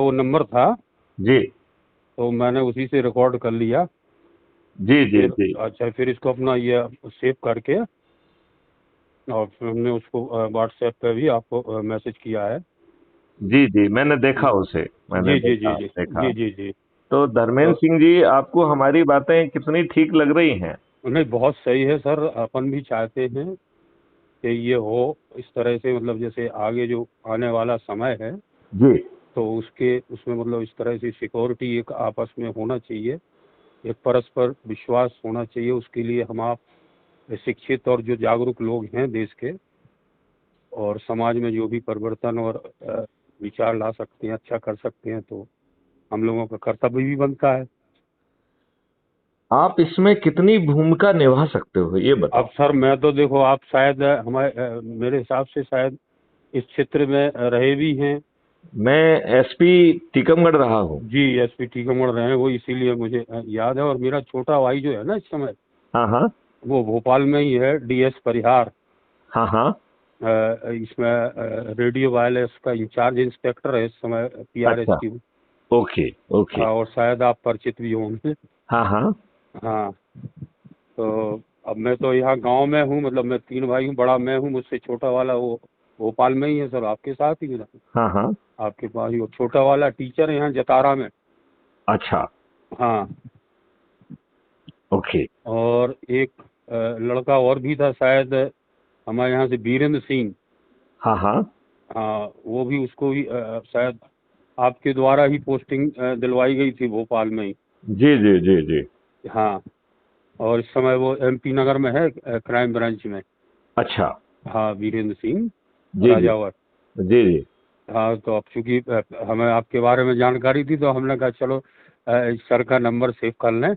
वो नंबर था, जी तो मैंने उसी से रिकॉर्ड कर लिया। जी जी फिर जी। अच्छा, फिर इसको अपना ये सेव करके और फिर हमने उसको व्हाट्सएप पे भी आपको मैसेज किया है। जी जी, मैंने देखा उसे, मैंने जी जी जी देखा जी देखा। जी जी जी। तो धर्मेंद्र तो सिंह जी, आपको हमारी बातें कितनी ठीक लग रही हैं? नहीं, बहुत सही है सर। अपन भी चाहते हैं कि ये हो इस तरह से, मतलब जैसे आगे जो आने वाला समय है जी तो उसमें मतलब इस तरह से सिक्योरिटी एक आपस में होना चाहिए, एक परस्पर विश्वास होना चाहिए। उसके लिए हम आप शिक्षित और जो जागरूक लोग हैं देश के, और समाज में जो भी परिवर्तन और विचार ला सकते हैं, अच्छा कर सकते हैं, तो हम लोगों का कर्तव्य भी बनता है। आप इसमें कितनी भूमिका निभा सकते हो, ये अब बताओ। सर मैं तो देखो, आप शायद मेरे हिसाब से शायद इस क्षेत्र में रहे भी हैं। मैं एसपी टीकमगढ़ रहा हूँ। जी, एसपी टीकमगढ़ रहे हैं वो, इसीलिए मुझे याद है। और मेरा छोटा भाई जो है ना इस समय, हाँ हाँ वो भोपाल में ही है, डीएस परिहार। हाँ हाँ। इसमें रेडियो वायरलेस का इंचार्ज इंस्पेक्टर है इस समय, पीआरएस अच्छा। की। Okay okay. और शायद आप परिचित भी होंगे। हाँ हाँ हाँ। तो अब मैं तो यहाँ गांव में हूँ, मतलब मैं 3 भाई हूँ, बड़ा मैं हूँ, मुझसे छोटा वाला वो भोपाल में ही है सर, आपके साथ ही मेरा, हाँ हाँ। आपके पास ही। वो छोटा वाला टीचर है यहाँ जतारा में। अच्छा। हाँ। ओके। और एक लड़का और भी था शायद हमारे यहाँ से, वीरेंद्र सिंह। हाँ हाँ। हाँ, वो भी, उसको भी शायद आपके द्वारा ही पोस्टिंग दिलवाई गई थी भोपाल में ही। जी जी जी जी। हाँ। और इस समय वो एमपी नगर में है, क्राइम ब्रांच में। अच्छा। हाँ, वीरेंद्र सिंह जी जी राजावर। जी जी। हाँ, तो अब चूंकि हमें आपके बारे में जानकारी थी, तो हमने कहा चलो सर का नंबर सेव कर लें,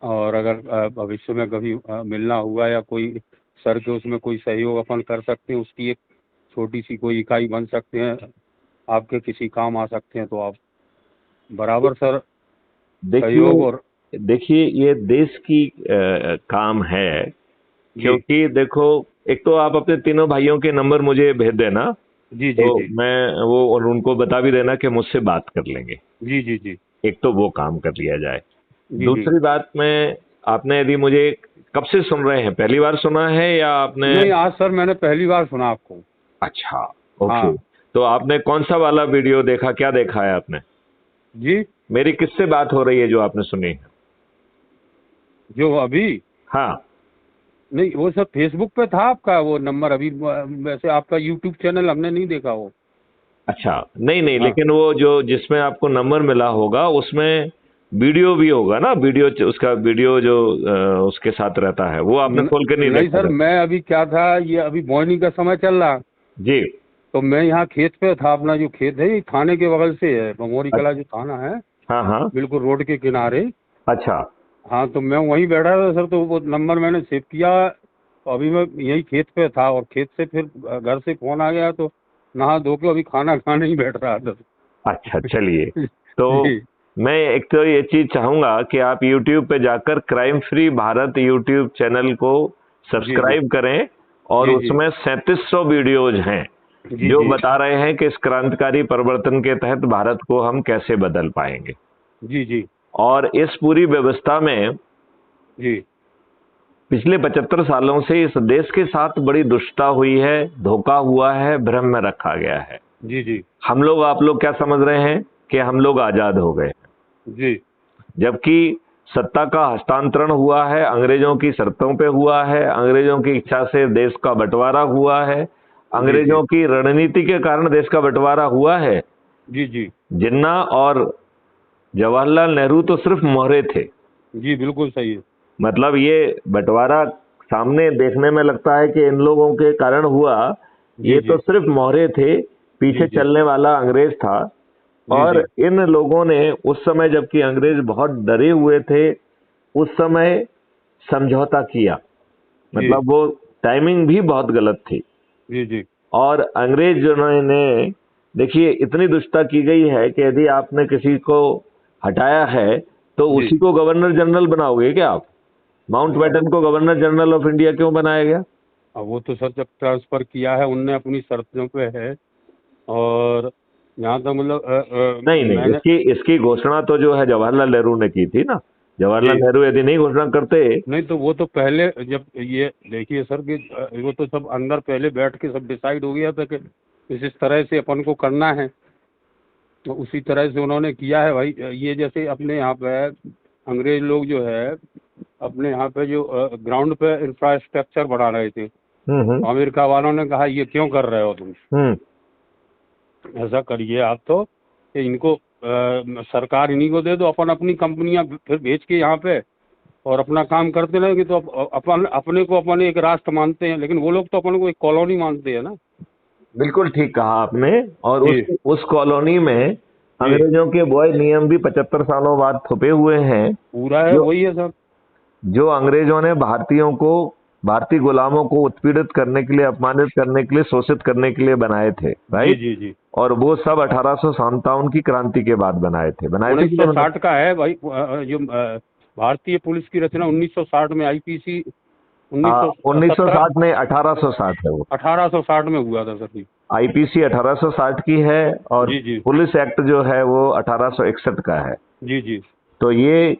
और अगर भविष्य में कभी मिलना हुआ या कोई सर के उसमें कोई सहयोग अपन कर सकते हैं, उसकी एक छोटी सी कोई इकाई बन सकते हैं, आपके किसी काम आ सकते हैं, तो आप बराबर सर सहयोग। देखिए और देखिए, ये देश की काम है। जी क्योंकि देखो, एक तो आप अपने तीनों भाइयों के नंबर मुझे भेज देना, जी जी तो जी मैं वो, और उनको बता भी देना कि मुझसे बात कर लेंगे। जी जी जी एक तो वो काम कर लिया जाए। जी जी। दूसरी बात में, आपने यदि मुझे, कब से सुन रहे हैं, पहली बार सुना है या आपने? नहीं, आज सर मैंने पहली बार सुना आपको। अच्छा। ओके। हाँ। तो आपने कौन सा वाला वीडियो देखा, क्या देखा है आपने? जी। मेरी किससे बात हो रही है जो आपने सुनी है? जो अभी, हाँ। नहीं वो सब फेसबुक पे था आपका वो नंबर अभी, वैसे आपका यूट्यूब चैनल हमने नहीं देखा वो। अच्छा, नहीं नहीं, हाँ लेकिन वो जो जिसमें आपको नंबर मिला होगा उसमें वीडियो भी होगा ना, वीडियो, उसका वीडियो जो उसके साथ रहता है, वो आपने खोल के नहीं नहीं देखा सर, था? मैं अभी क्या था, ये अभी बोनी का समय चल रहा, जी। तो मैं यहाँ खेत पे था। अपना जो खेत है ये थाने के बगल से है, बमोरी कला जो थाना है, हाँ हाँ। बिल्कुल रोड के किनारे। अच्छा। हाँ, तो मैं वहीं बैठा था सर, तो वो नंबर मैंने सेव किया। तो अभी मैं यही खेत पे था, और खेत से फिर घर से फोन आ गया, तो नहा धो के अभी खाना खाने ही बैठ रहा था। अच्छा, चलिए। तो जी मैं एक तो ये चीज चाहूंगा कि आप YouTube पे जाकर crime free Bharat YouTube channel को जी जी सब्सक्राइब करें, और जी जी उसमें 3700 वीडियोज हैं जी जो जी बता रहे हैं कि इस क्रांतिकारी परिवर्तन के तहत भारत को हम कैसे बदल पाएंगे। जी जी और इस पूरी व्यवस्था में जी पिछले 75 सालों से इस देश के साथ बड़ी दुष्टता हुई है, धोखा हुआ है, भ्रम में रखा गया है। जी जी हम लोग, आप लोग क्या समझ रहे हैं कि हम लोग आजाद हो गए, जी जबकि सत्ता का हस्तांतरण हुआ है, अंग्रेजों की शर्तों पे हुआ है, अंग्रेजों की इच्छा से देश का बंटवारा हुआ है, जी जी अंग्रेजों की रणनीति के कारण देश का बंटवारा हुआ है। जी जी जिन्ना और जवाहरलाल नेहरू तो सिर्फ मोहरे थे। जी, बिल्कुल सही है। मतलब ये बंटवारा सामने देखने में लगता है कि इन लोगों के कारण हुआ, जी ये तो जी सिर्फ मोहरे थे, जी पीछे जी चलने वाला अंग्रेज था। जी और जी इन लोगों ने उस समय, जबकि अंग्रेज बहुत डरे हुए थे, उस समय समझौता किया। जी मतलब वो टाइमिंग भी बहुत गलत थी। जी जी और अंग्रेजों ने, देखिए, इतनी दुष्टता की गई है कि यदि आपने किसी को हटाया है तो जी। उसी को गवर्नर जनरल बनाओगे क्या आप? माउंटबेटन को गवर्नर जनरल ऑफ इंडिया क्यों बनाया गया? अब वो तो सर जब ट्रांसफर किया है उनने अपनी शर्तों पे है, और यहाँ तो मतलब नहीं नहीं, मैंने इसकी घोषणा तो जो है जवाहरलाल नेहरू ने की थी ना। जवाहरलाल जी नेहरू यदि नहीं घोषणा करते। नहीं तो वो तो पहले जब ये देखिए सर कि वो तो सब अंदर पहले बैठ के सब डिसाइड हो गया था कि इस तरह से अपन को करना है, तो उसी तरह से उन्होंने किया है भाई। ये जैसे अपने यहाँ पे अंग्रेज लोग जो है अपने यहाँ पे जो ग्राउंड पे इंफ्रास्ट्रक्चर बना रहे थे, हम्म। अमेरिका वालों ने कहा ये क्यों कर रहे हो तुम, हम्म। ऐसा करिए आप तो कि इनको सरकार इन्हीं को दे दो, अपन अपनी कंपनियां फिर भेज के यहाँ पे और अपना काम करते रहेंगे, तो अपन अपने को अपन एक राष्ट्र मानते हैं, लेकिन वो लोग तो अपन को एक कॉलोनी मानते हैं ना। बिल्कुल ठीक कहा आपने। और जी उस कॉलोनी में जी अंग्रेजों के बॉय नियम भी 75 सालों बाद थुपे हुए हैं। पूरा है, जो वही है सर। जो अंग्रेजों ने भारतीयों को, भारतीय गुलामों को उत्पीड़ित करने के लिए, अपमानित करने के लिए, शोषित करने के लिए बनाए थे, जी राइट। जी जी और वो सब 1857 की क्रांति के बाद बनाए थे कि नहीं बनाए? 1960 का है भाई। जो भारतीय पुलिस की रचना 1960 में, आईपीसी 1917 1960 में, 1860 है वो। 1860 में हुआ था सर जी। आईपीसी 1860 की है और जी जी पुलिस एक्ट जो है वो 1861 का है। जी जी तो ये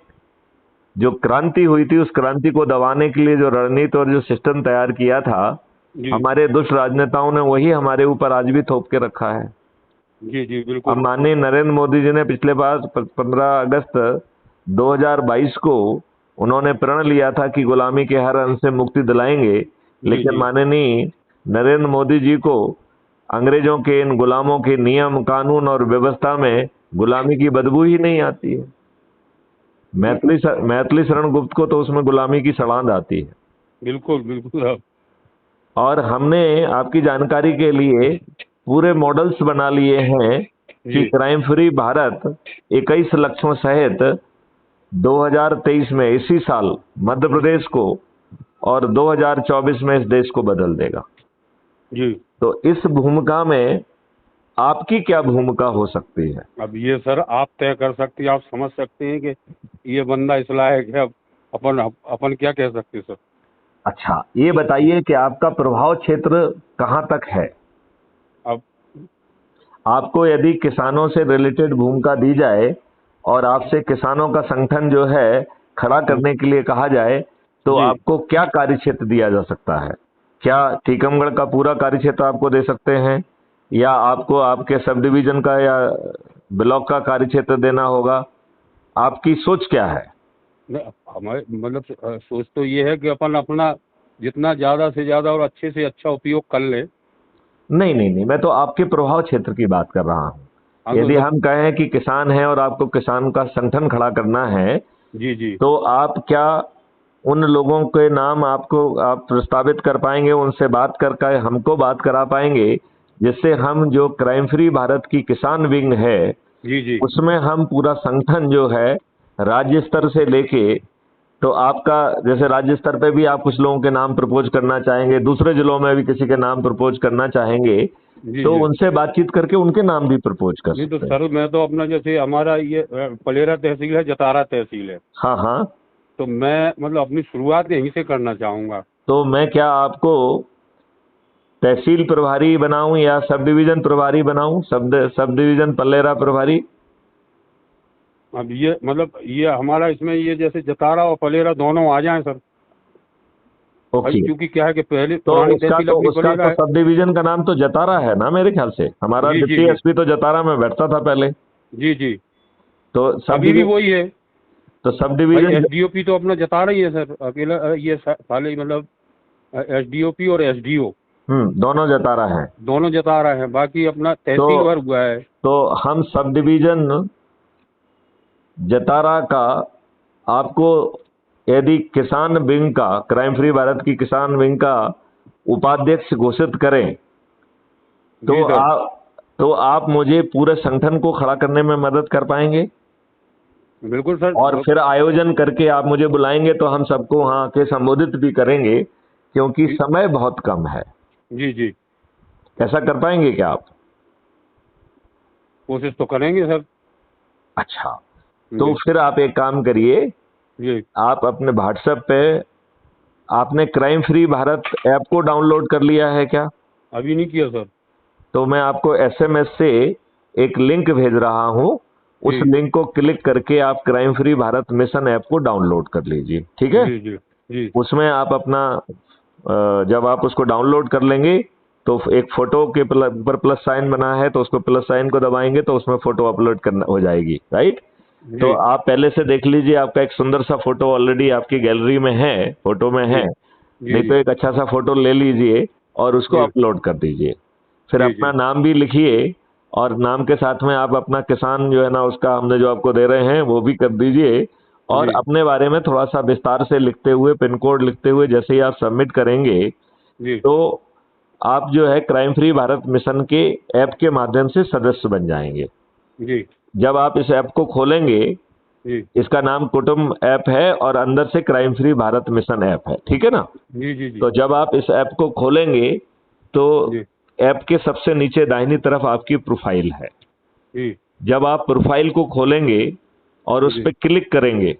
जो क्रांति हुई थी, उस क्रांति को दबाने के लिए जो रणनीति और जो सिस्टम तैयार किया था, जी हमारे दुष्ट राजनेताओं ने वही हमारे ऊपर आज भी थोप के रखा है। जी जी अब बिल्कुल। माननीय नरेंद्र मोदी जी ने पिछले बार 15 अगस्त 2022 को उन्होंने प्रण लिया था कि गुलामी के हर अंश से मुक्ति दिलाएंगे, जी लेकिन जी माननीय नरेंद्र मोदी जी को अंग्रेजों के इन गुलामों के नियम कानून और व्यवस्था में गुलामी की बदबू ही नहीं आती है। मैथिली शरण गुप्त को तो उसमें गुलामी की सड़ांध आती है। बिल्कुल बिल्कुल अब और हमने आपकी जानकारी के लिए पूरे मॉडल्स बना लिए हैं कि जी क्राइम फ्री भारत 21 लक्ष्यों सहित 2023 में, इसी साल, मध्य प्रदेश को और 2024 में इस देश को बदल देगा। जी। तो इस भूमिका में आपकी क्या भूमिका हो सकती है? अब ये सर आप तय कर सकते हैं, आप समझ सकते हैं कि ये बंदा इस लायक है। अब अपन क्या कह सकते हैं सर। अच्छा, ये बताइए कि आपका प्रभाव क्षेत्र कहाँ तक है? अब आपको यदि किसानों से रिलेटेड भूमिका दी जाए और आपसे किसानों का संगठन जो है खड़ा करने के लिए कहा जाए, तो जी आपको क्या कार्यक्षेत्र दिया जा सकता है? क्या टीकमगढ़ का पूरा कार्यक्षेत्र आपको दे सकते हैं, या आपको आपके सब डिवीजन का या ब्लॉक का कार्यक्षेत्र देना होगा? आपकी सोच क्या है? नहीं, हमारे मतलब सोच तो ये है कि अपन अपना जितना ज़्यादा से ज़्यादा और अच्छे से अच्छा उपयोग कर लें। नहीं नहीं नहीं, मैं तो आपके प्रभाव क्षेत्र की बात कर रहा हूँ। हाँ तो यदि सब हम कहें कि किसान है और आपको किसान का संगठन खड़ा करना है, जी जी तो आप क्या उन लोगों के नाम आप प्रस्तावित कर पाएंगे, उनसे बात करके हमको बात करा पाएंगे, जिससे हम जो क्राइम फ्री भारत की किसान विंग है, जी जी उसमें हम पूरा संगठन जो है राज्य स्तर से लेके, तो आपका जैसे राज्य स्तर पे भी आप कुछ लोगों के नाम प्रपोज करना चाहेंगे, दूसरे जिलों में भी किसी के नाम प्रपोज करना चाहेंगे, जी तो जी। उनसे बातचीत करके उनके नाम भी प्रपोज कर नहीं तो सकते हैं। सर मैं तो अपना जैसे हमारा ये पलेरा तहसील है, जतारा तहसील है, हाँ हाँ। तो मैं मतलब अपनी शुरुआत यहीं से करना चाहूँगा। तो मैं क्या आपको तहसील प्रभारी बनाऊं या सब डिवीजन प्रभारी बनाऊं? सब डिवीजन पल्लेरा प्रभारी? अब ये मतलब ये हमारा इसमें ये जैसे जतारा और पलेरा दोनों आ जाएं सर। भाई ओके। क्योंकि क्या है कि पहले तो पुरानी उसका तहसील तो अपनी उसका पलेरा तो है। सब डिवीजन का नाम तो जतारा है ना, मेरे ख्याल से। हमारा जी जी डिप्टी जी एसपी तो जतारा में बैठता था पहले। जी जी। तो सब अभी भी डिवीजन वही है तो सब भाई। डिवीजन एसडीओपी तो अपना जतारा ही है सर अकेला। ये साले मतलब एसडीओपी और एसडीओ दोनों जतारा हैं। दोनों जतारा है, बाकी अपना तो तहसील भर हुआ है। तो हम सब डिवीजन जतारा का आपको, यदि किसान विंग का, क्राइम फ्री भारत की किसान विंग का उपाध्यक्ष घोषित करें, जी सर। तो आप मुझे पूरे संगठन को खड़ा करने में मदद कर पाएंगे? बिल्कुल सर। और फिर आयोजन करके आप मुझे बुलाएंगे तो हम सबको वहां आके संबोधित भी करेंगे, क्योंकि जी समय बहुत कम है। जी जी। ऐसा कर पाएंगे क्या आप? कोशिश तो करेंगे सर। अच्छा, तो जी फिर आप एक काम करिए, जी। आप अपने व्हाट्सएप पे, आपने क्राइम फ्री भारत ऐप को डाउनलोड कर लिया है क्या? अभी नहीं किया सर। तो मैं आपको एसएमएस से एक लिंक भेज रहा हूँ, उस जी लिंक को क्लिक करके आप crime free Bharat mission app को डाउनलोड कर लीजिए, ठीक है। जी जी जी उसमें आप अपना जब आप उसको डाउनलोड कर लेंगे तो एक फोटो के पर प्लस साइन बना है, तो उसको प्लस साइन को दबाएंगे तो उसमें फोटो अपलोड करना हो जाएगी, राइट। तो जी आप पहले से देख लीजिए, आपका एक सुंदर सा फोटो ऑलरेडी आपकी गैलरी में है, फोटो में जी है। जी नहीं तो जी एक अच्छा सा फोटो ले लीजिए और उसको जी अपलोड कर दीजिए। फिर जी अपना नाम भी लिखिए और नाम के साथ में आप अपना किसान जो है ना, उसका हमने जो आपको दे रहे हैं वो भी कर दीजिए। और जी अपने बारे में थोड़ा सा विस्तार से लिखते हुए, पिन कोड लिखते हुए जैसे ही आप सबमिट करेंगे, जी तो आप जो है क्राइम फ्री भारत मिशन के ऐप के माध्यम से सदस्य बन जाएंगे। जी जब आप इस ऐप को खोलेंगे, जी इसका नाम कुटुंब ऐप है और अंदर से crime free Bharat mission app है, ठीक है ना। जी जी जी तो जब आप इस ऐप को खोलेंगे तो जी ऐप के सबसे नीचे दाहिनी तरफ आपकी प्रोफाइल है। जी जब आप प्रोफाइल को खोलेंगे और उस जी पर क्लिक करेंगे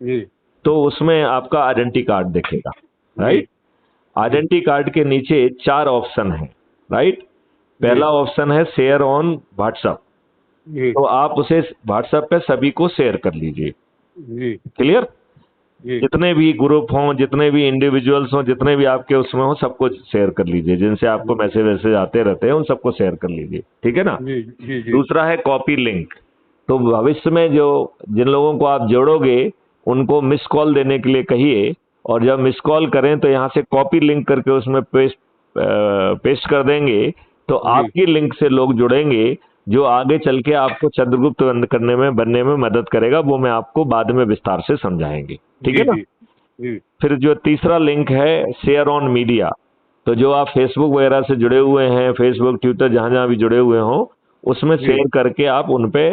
जी तो उसमें आपका आइडेंटिटी कार्ड दिखेगा, जी राइट। आइडेंटिटी कार्ड के नीचे 4 ऑप्शन हैं, राइट। जी पहला ऑप्शन है शेयर ऑन व्हाट्सएप, जी तो आप उसे व्हाट्सएप पे सभी को शेयर कर लीजिए, जी क्लियर। जी जितने भी ग्रुप हों, जितने भी इंडिविजुअल्स हों, जितने भी आपके उसमें हो, सबको शेयर कर लीजिए। जिनसे आपको मैसेज वैसेज आते रहते हैं उन सबको शेयर कर लीजिए, ठीक है ना। जी जी जी दूसरा है कॉपी लिंक, तो भविष्य में जो जिन लोगों को आप जोड़ोगे उनको मिस कॉल देने के लिए कहिए, और जब मिस कॉल करें तो यहाँ से कॉपी लिंक करके उसमें पेस्ट कर देंगे, तो जी आपकी लिंक से लोग जुड़ेंगे जो आगे चल के आपको चंद्रगुप्त बनने में मदद करेगा। वो मैं आपको बाद में विस्तार से समझाएंगे, ठीक जी है ना। जी जी फिर जो तीसरा लिंक है शेयर ऑन मीडिया, तो जो आप फेसबुक वगैरह से जुड़े हुए हैं, फेसबुक ट्विटर जहां जहां भी जुड़े हुए हों, उसमें जी शेयर करके आप उन पे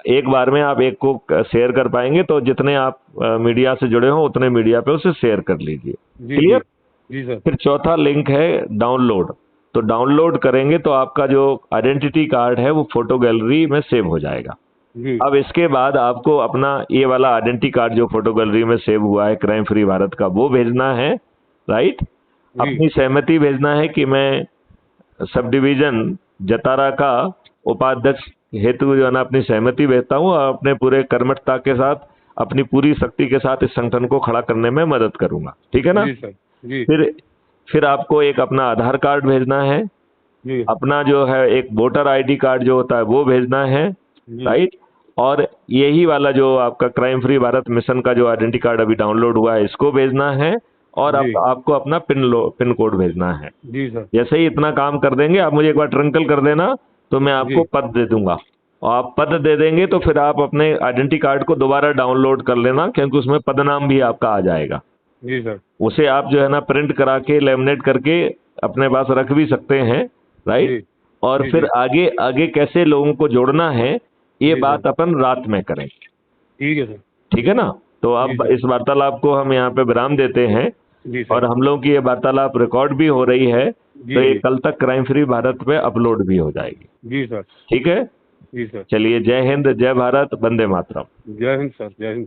एक बार में आप एक को शेयर कर पाएंगे। तो जितने आप मीडिया से जुड़े हो उतने मीडिया पे उसे शेयर कर लीजिए, जी जी क्लियर। जी सर फिर चौथा लिंक है डाउनलोड, तो डाउनलोड करेंगे तो आपका जो आइडेंटिटी कार्ड है वो फोटो गैलरी में सेव हो जाएगा। जी अब इसके बाद आपको अपना ये वाला आइडेंटिटी कार्ड जो फोटो गैलरी में सेव हुआ है क्राइम फ्री भारत का, वो भेजना है, राइट। जी अपनी सहमति भेजना है कि मैं सब डिवीजन जतारा का उपाध्यक्ष हेतु जो है ना अपनी सहमति भेजता हूँ और अपने पूरे कर्मठता के साथ, अपनी पूरी शक्ति के साथ इस संगठन को खड़ा करने में मदद करूंगा, ठीक है ना। जी सर जी फिर आपको एक अपना आधार कार्ड भेजना है, जी अपना जो है एक वोटर आईडी कार्ड जो होता है वो भेजना है, जी राइट। और यही वाला जो आपका क्राइम फ्री भारत मिशन का जो आइडेंटिटी कार्ड अभी डाउनलोड हुआ है इसको भेजना है, और जी आपको अपना पिन कोड भेजना है। जी सर जैसे ही इतना काम कर देंगे आप मुझे एक बार ट्रंकल कर देना, तो मैं आपको जी पद दे दूंगा। और आप पद दे देंगे तो फिर आप अपने आइडेंटिटी कार्ड को दोबारा डाउनलोड कर लेना, क्योंकि उसमें पद नाम भी आपका आ जाएगा। जी सर उसे आप जो है ना प्रिंट करा के लेमिनेट करके अपने पास रख भी सकते हैं, राइट। जी और जी फिर जी आगे आगे कैसे लोगों को जोड़ना है ये जी बात सर अपन रात में करें, ठीक है सर ठीक है ना। तो जी अब सर इस वार्तालाप को हम यहाँ पे विराम देते हैं, जी और सर हम लोगों की ये वार्तालाप रिकॉर्ड भी हो रही है, जी तो ये जी कल तक क्राइम फ्री भारत पे अपलोड भी हो जाएगी, जी सर ठीक है। जी सर चलिए, जय हिंद, जय भारत, वंदे मातरम। जय हिंद सर जय हिंद।